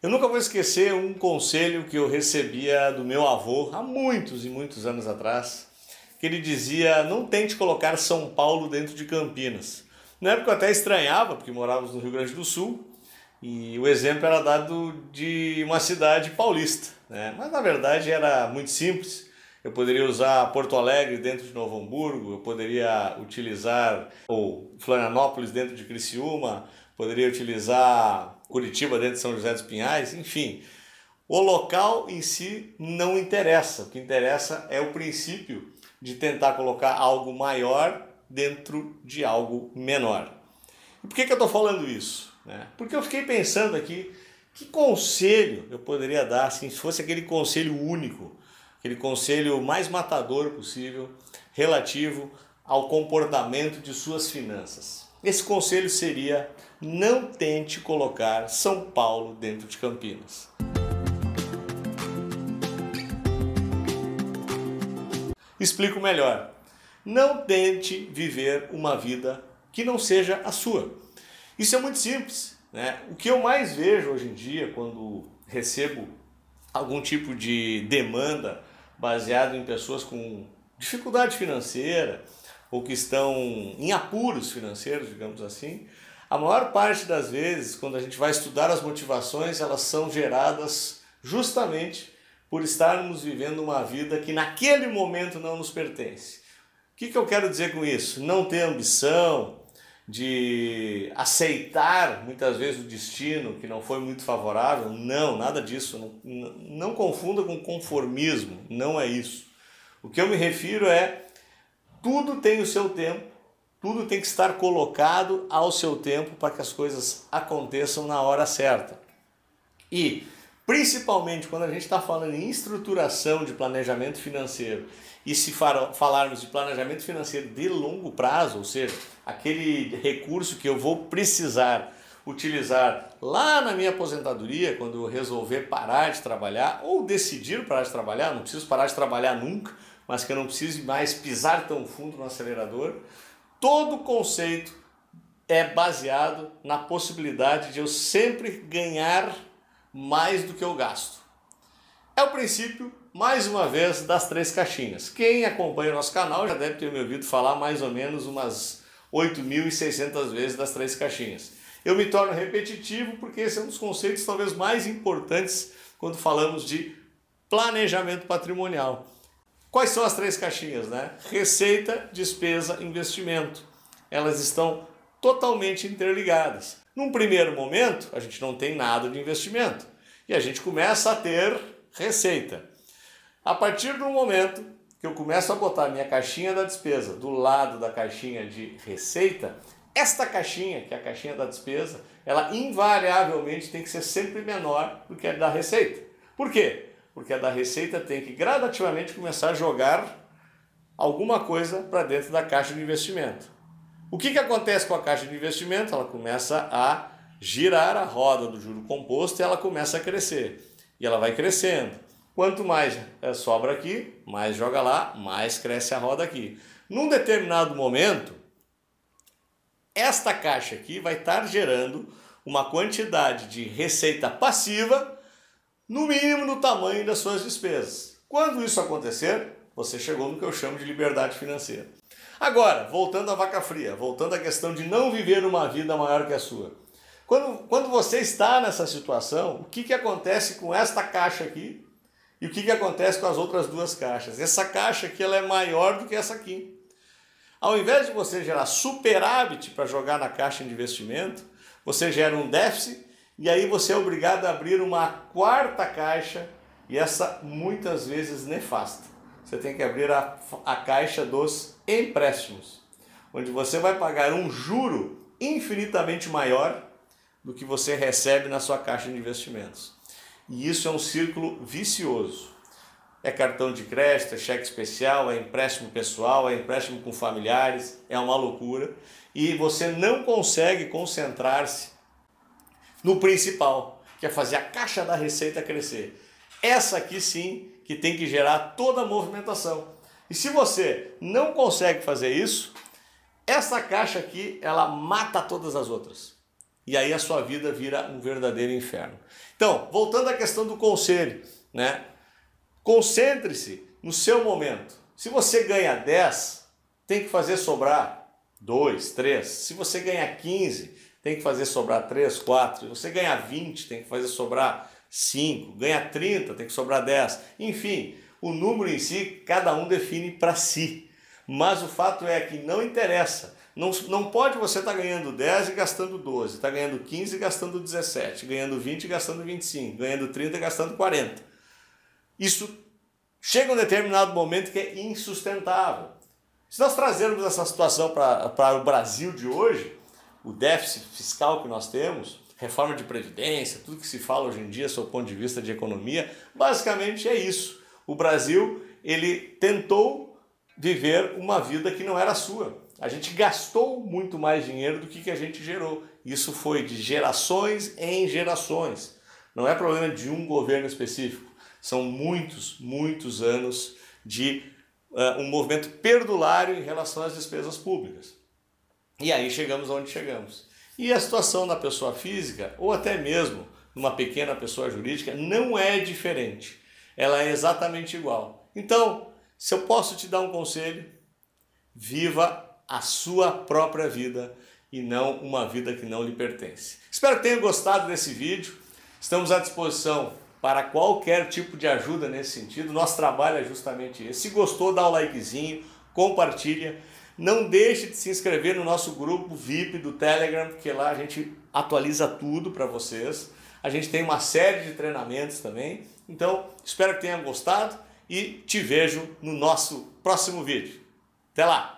Eu nunca vou esquecer um conselho que eu recebia do meu avô há muitos e muitos anos atrás, que ele dizia: não tente colocar São Paulo dentro de Campinas. Na época eu até estranhava, porque morávamos no Rio Grande do Sul, e o exemplo era dado de uma cidade paulista, né? Mas na verdade era muito simples. Eu poderia usar Porto Alegre dentro de Novo Hamburgo, eu poderia utilizar Florianópolis dentro de Criciúma, poderia utilizar Curitiba dentro de São José dos Pinhais, enfim. O local em si não interessa, o que interessa é o princípio de tentar colocar algo maior dentro de algo menor. E por que eu estou falando isso? Porque eu fiquei pensando aqui, que conselho eu poderia dar assim, se fosse aquele conselho único, aquele conselho mais matador possível, relativo ao comportamento de suas finanças. Esse conselho seria: não tente colocar São Paulo dentro de Campinas. Explico melhor. Não tente viver uma vida que não seja a sua. Isso é muito simples, né? O que eu mais vejo hoje em dia, quando recebo algum tipo de demanda baseado em pessoas com dificuldade financeira ou que estão em apuros financeiros, digamos assim, a maior parte das vezes, quando a gente vai estudar as motivações, elas são geradas justamente por estarmos vivendo uma vida que naquele momento não nos pertence. O que eu quero dizer com isso? Não ter ambição de aceitar muitas vezes o destino que não foi muito favorável. Não, nada disso. Não confunda com conformismo, não é isso. O que eu me refiro é: tudo tem o seu tempo, tudo tem que estar colocado ao seu tempo para que as coisas aconteçam na hora certa. E, principalmente, quando a gente está falando em estruturação de planejamento financeiro, e se falarmos de planejamento financeiro de longo prazo, ou seja, aquele recurso que eu vou precisar utilizar lá na minha aposentadoria, quando eu resolver parar de trabalhar, ou decidir parar de trabalhar, não preciso parar de trabalhar nunca, mas que eu não precise mais pisar tão fundo no acelerador, todo o conceito é baseado na possibilidade de eu sempre ganhar mais do que eu gasto. É o princípio, mais uma vez, das 3 caixinhas. Quem acompanha o nosso canal já deve ter me ouvido falar mais ou menos umas 8.600 vezes das 3 caixinhas. Eu me torno repetitivo porque esse é um dos conceitos talvez mais importantes quando falamos de planejamento patrimonial. Quais são as 3 caixinhas, né? Receita, despesa, investimento. Elas estão totalmente interligadas. Num primeiro momento, a gente não tem nada de investimento e a gente começa a ter receita. A partir do momento que eu começo a botar minha caixinha da despesa do lado da caixinha de receita, esta caixinha, que é a caixinha da despesa, ela invariavelmente tem que ser sempre menor do que a da receita. Por quê? Porque a da receita tem que gradativamente começar a jogar alguma coisa para dentro da caixa de investimento. O que acontece com a caixa de investimento? Ela começa a girar a roda do juro composto e ela começa a crescer. E ela vai crescendo. Quanto mais sobra aqui, mais joga lá, mais cresce a roda aqui. Num determinado momento, esta caixa aqui vai estar gerando uma quantidade de receita passiva, no mínimo no tamanho das suas despesas. Quando isso acontecer, você chegou no que eu chamo de liberdade financeira. Agora, voltando à vaca fria, voltando à questão de não viver uma vida maior que a sua. Quando você está nessa situação, o que acontece com esta caixa aqui e o que acontece com as outras 2 caixas? Essa caixa aqui ela é maior do que essa aqui. Ao invés de você gerar superávit para jogar na caixa de investimento, você gera um déficit e aí você é obrigado a abrir uma 4ª caixa, e essa muitas vezes nefasta. Você tem que abrir a caixa dos empréstimos, onde você vai pagar um juro infinitamente maior do que você recebe na sua caixa de investimentos. E isso é um círculo vicioso. É cartão de crédito, é cheque especial, é empréstimo pessoal, é empréstimo com familiares, é uma loucura. E você não consegue concentrar-se no principal, que é fazer a caixa da receita crescer. Essa aqui sim que tem que gerar toda a movimentação. E se você não consegue fazer isso, essa caixa aqui ela mata todas as outras. e aí a sua vida vira um verdadeiro inferno. Então, voltando à questão do conselho, né? Concentre-se no seu momento. Se você ganha 10, tem que fazer sobrar 2, 3. Se você ganha 15, tem que fazer sobrar 3, 4. Se você ganha 20, tem que fazer sobrar 5. Ganha 30, tem que sobrar 10. Enfim, o número em si, cada um define para si. Mas o fato é que não interessa. Não pode você estar ganhando 10 e gastando 12, está ganhando 15 e gastando 17, ganhando 20 e gastando 25, ganhando 30 e gastando 40. Isso chega um determinado momento que é insustentável. Se nós trazermos essa situação para o Brasil de hoje, o déficit fiscal que nós temos, reforma de previdência, tudo que se fala hoje em dia sob o ponto de vista de economia, basicamente é isso. O Brasil, ele tentou viver uma vida que não era sua. A gente gastou muito mais dinheiro do que a gente gerou. Isso foi de gerações em gerações. Não é problema de um governo específico. São muitos, muitos anos de um movimento perdulário em relação às despesas públicas. E aí chegamos onde chegamos. E a situação da pessoa física, ou até mesmo numa pequena pessoa jurídica, não é diferente. Ela é exatamente igual. Então, se eu posso te dar um conselho, viva a sua própria vida e não uma vida que não lhe pertence. Espero que tenham gostado desse vídeo. Estamos à disposição para qualquer tipo de ajuda nesse sentido. Nosso trabalho é justamente esse. Se gostou, dá o likezinho, compartilha. Não deixe de se inscrever no nosso grupo VIP do Telegram, porque lá a gente atualiza tudo para vocês. A gente tem uma série de treinamentos também. Então, espero que tenham gostado e te vejo no nosso próximo vídeo. Até lá!